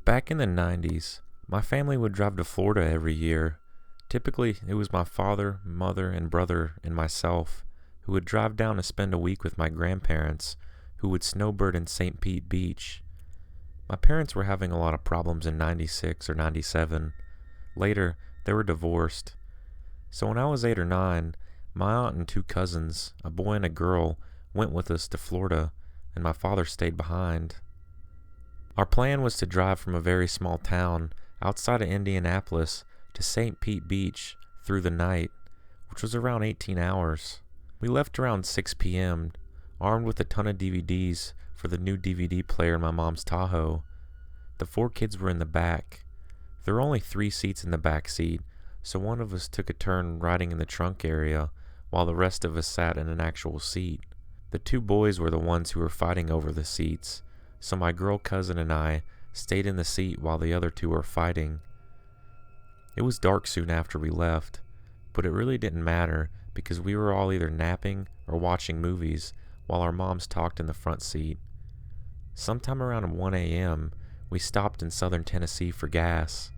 Back in the 90s, my family would drive to Florida every year. Typically, it was my father, mother, and brother and myself who would drive down to spend a week with my grandparents, who would snowbird in St. Pete Beach. My parents were having a lot of problems in 96 or 97. Later, they were divorced. So when I was 8 or 9, my aunt and two cousins, a boy and a girl, went with us to Florida, and my father stayed behind. Our plan was to drive from a very small town outside of Indianapolis to St. Pete Beach through the night, which was around 18 hours. We left around 6 p.m., armed with a ton of DVDs for the new DVD player in my mom's Tahoe. The 4 kids were in the back. There were only 3 seats in the back seat, so one of us took a turn riding in the trunk area while the rest of us sat in an actual seat. The 2 boys were the ones who were fighting over the seats, so my girl cousin and I stayed in the seat while the other 2 were fighting. It was dark soon after we left, but it really didn't matter because we were all either napping or watching movies while our moms talked in the front seat. Sometime around 1 a.m., we stopped in southern Tennessee for gas.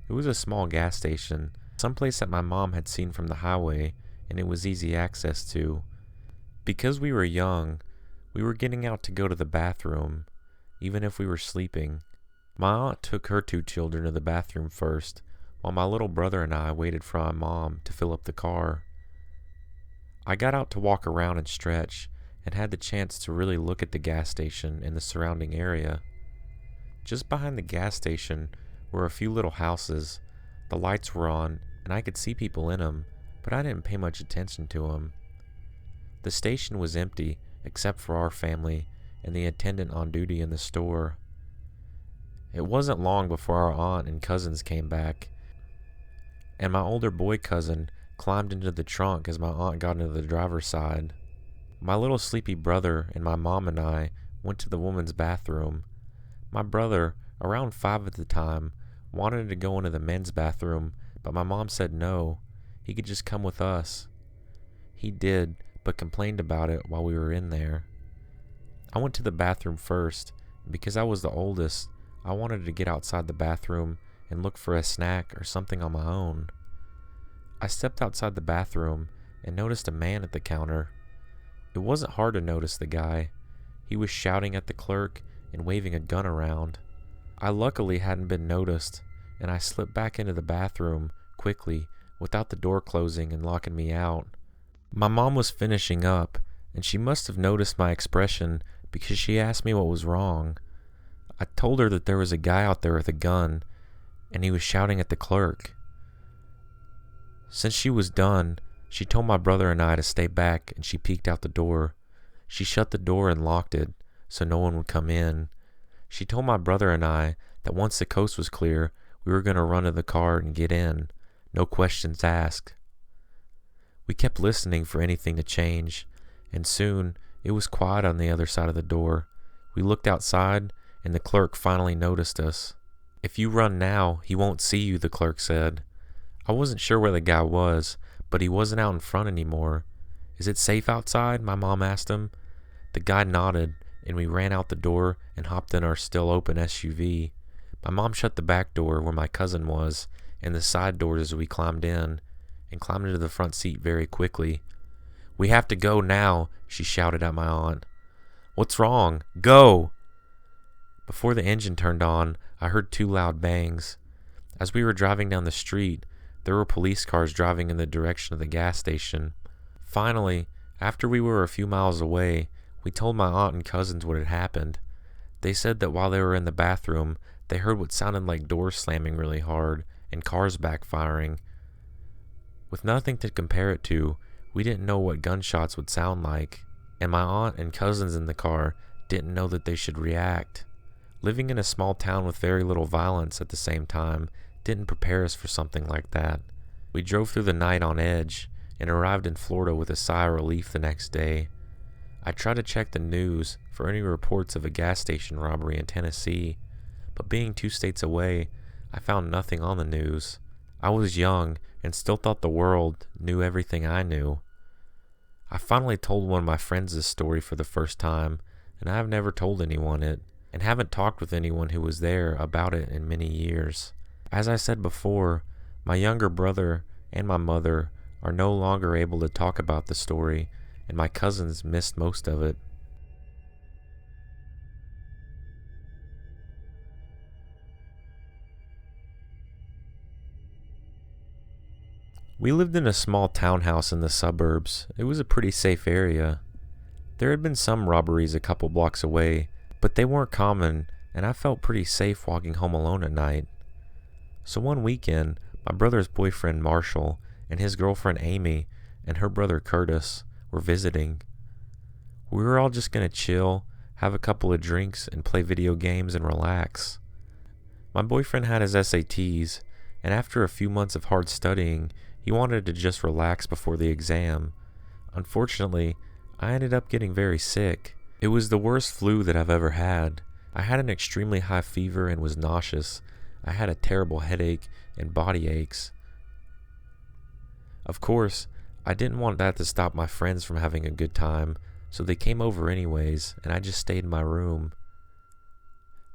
It was a small gas station, someplace that my mom had seen from the highway, and it was easy access to. Because we were young, we were getting out to go to the bathroom, even if we were sleeping. My aunt took her 2 children to the bathroom first, while my little brother and I waited for my mom to fill up the car. I got out to walk around and stretch, and had the chance to really look at the gas station and the surrounding area. Just behind the gas station were a few little houses. The lights were on, and I could see people in them, but I didn't pay much attention to them. The station was empty, except for our family and the attendant on duty in the store. It wasn't long before our aunt and cousins came back, and my older boy cousin climbed into the trunk as my aunt got into the driver's side. My little sleepy brother and my mom and I went to the woman's bathroom. My brother, around 5 at the time, wanted to go into the men's bathroom, but my mom said no, he could just come with us. He did, but complained about it while we were in there. I went to the bathroom first, and because I was the oldest, I wanted to get outside the bathroom and look for a snack or something on my own. I stepped outside the bathroom and noticed a man at the counter. It wasn't hard to notice the guy. He was shouting at the clerk and waving a gun around. I luckily hadn't been noticed, and I slipped back into the bathroom quickly without the door closing and locking me out. My mom was finishing up, and she must have noticed my expression because she asked me what was wrong. I told her that there was a guy out there with a gun, and he was shouting at the clerk. Since she was done, she told my brother and I to stay back, and she peeked out the door. She shut the door and locked it, so no one would come in. She told my brother and I that once the coast was clear, we were going to run to the car and get in. No questions asked. We kept listening for anything to change, and soon it was quiet on the other side of the door. We looked outside, and the clerk finally noticed us. "If you run now, he won't see you," the clerk said. I wasn't sure where the guy was, but he wasn't out in front anymore. "Is it safe outside?" my mom asked him. The guy nodded, and we ran out the door and hopped in our still open SUV. My mom shut the back door where my cousin was, and the side doors as we climbed in, and climbed into the front seat very quickly. "We have to go now," she shouted at my aunt. "What's wrong? Go!" Before the engine turned on, I heard 2 loud bangs. As we were driving down the street, there were police cars driving in the direction of the gas station. Finally, after we were a few miles away, we told my aunt and cousins what had happened. They said that while they were in the bathroom, they heard what sounded like doors slamming really hard and cars backfiring. With nothing to compare it to, we didn't know what gunshots would sound like, and my aunt and cousins in the car didn't know that they should react. Living in a small town with very little violence at the same time didn't prepare us for something like that. We drove through the night on edge and arrived in Florida with a sigh of relief the next day. I tried to check the news for any reports of a gas station robbery in Tennessee, but being 2 states away, I found nothing on the news. I was young and still thought the world knew everything I knew. I finally told one of my friends this story for the first time, and I have never told anyone it, and haven't talked with anyone who was there about it in many years. As I said before, my younger brother and my mother are no longer able to talk about the story, and my cousins missed most of it. We lived in a small townhouse in the suburbs. It was a pretty safe area. There had been some robberies a couple blocks away, but they weren't common, and I felt pretty safe walking home alone at night. So one weekend, my brother's boyfriend Marshall and his girlfriend Amy and her brother Curtis were visiting. We were all just gonna chill, have a couple of drinks, and play video games and relax. My boyfriend had his SATs, and after a few months of hard studying, he wanted to just relax before the exam. Unfortunately, I ended up getting very sick. It was the worst flu that I've ever had. I had an extremely high fever and was nauseous. I had a terrible headache and body aches. Of course, I didn't want that to stop my friends from having a good time, so they came over anyways, and I just stayed in my room.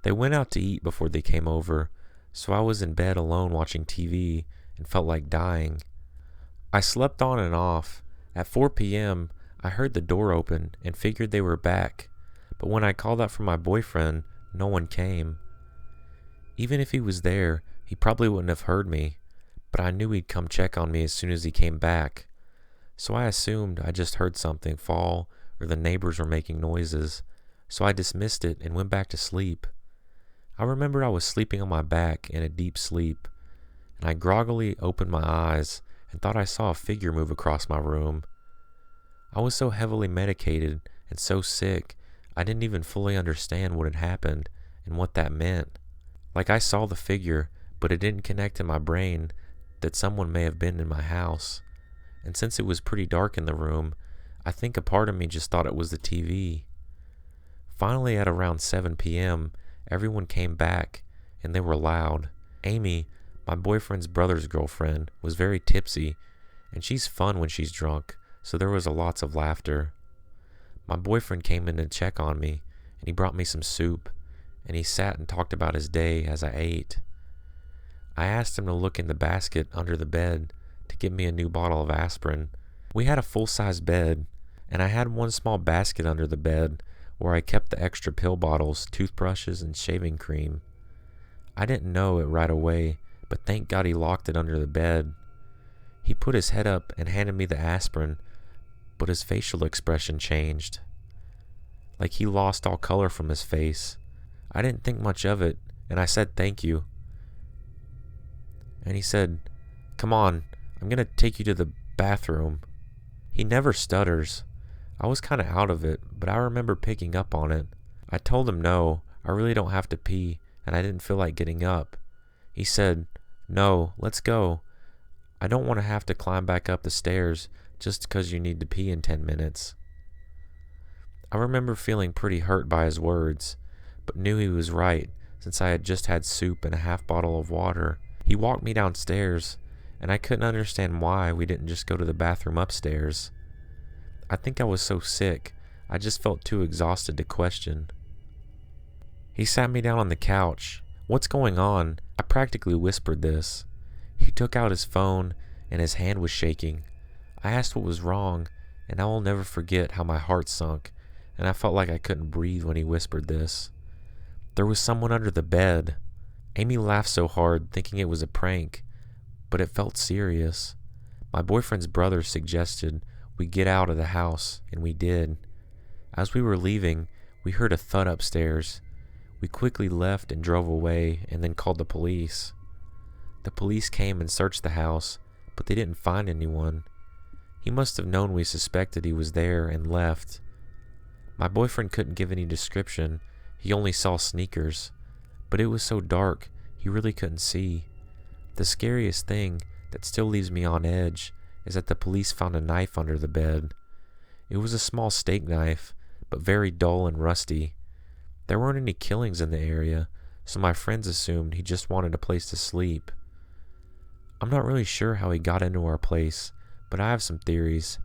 They went out to eat before they came over, so I was in bed alone watching TV and felt like dying. I slept on and off. At 4 p.m., I heard the door open and figured they were back, but when I called out for my boyfriend, no one came. Even if he was there, he probably wouldn't have heard me, but I knew he'd come check on me as soon as he came back, so I assumed I just heard something fall or the neighbors were making noises, so I dismissed it and went back to sleep. I remember I was sleeping on my back in a deep sleep, and I groggily opened my eyes and thought I saw a figure move across my room. I was so heavily medicated and so sick, I didn't even fully understand what had happened and what that meant. Like I saw the figure, but it didn't connect in my brain that someone may have been in my house. And since it was pretty dark in the room, I think a part of me just thought it was the TV. Finally, at around 7 p.m., everyone came back, and they were loud. Amy, my boyfriend's brother's girlfriend, was very tipsy, and she's fun when she's drunk, so there was lots of laughter. My boyfriend came in to check on me, and he brought me some soup, and he sat and talked about his day as I ate. I asked him to look in the basket under the bed to get me a new bottle of aspirin. We had a full-size bed, and I had one small basket under the bed where I kept the extra pill bottles, toothbrushes, and shaving cream. I didn't know it right away, but thank God he locked it under the bed. He put his head up and handed me the aspirin, but his facial expression changed. Like he lost all color from his face. I didn't think much of it, and I said thank you. And he said, "Come on, I'm gonna take you to the bathroom." He never stutters. I was kinda out of it, but I remember picking up on it. I told him no, I really don't have to pee, and I didn't feel like getting up. He said, "No, let's go. I don't want to have to climb back up the stairs just because you need to pee in 10 minutes. I remember feeling pretty hurt by his words, but knew he was right since I had just had soup and a half bottle of water. He walked me downstairs, and I couldn't understand why we didn't just go to the bathroom upstairs. I think I was so sick, I just felt too exhausted to question. He sat me down on the couch. "What's going on?" I practically whispered this. He took out his phone, and his hand was shaking. I asked what was wrong, and I will never forget how my heart sunk, and I felt like I couldn't breathe when he whispered this. There was someone under the bed. Amy laughed so hard, thinking it was a prank, but it felt serious. My boyfriend's brother suggested we get out of the house, and we did. As we were leaving, we heard a thud upstairs. We quickly left and drove away, and then called the police. The police came and searched the house, but they didn't find anyone. He must have known we suspected he was there and left. My boyfriend couldn't give any description. He only saw sneakers, but it was so dark he really couldn't see. The scariest thing that still leaves me on edge is that the police found a knife under the bed. It was a small steak knife, but very dull and rusty. There weren't any killings in the area, so my friends assumed he just wanted a place to sleep. I'm not really sure how he got into our place, but I have some theories.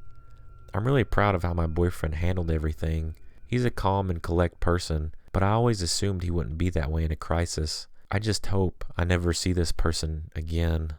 I'm really proud of how my boyfriend handled everything. He's a calm and collect person, but I always assumed he wouldn't be that way in a crisis. I just hope I never see this person again.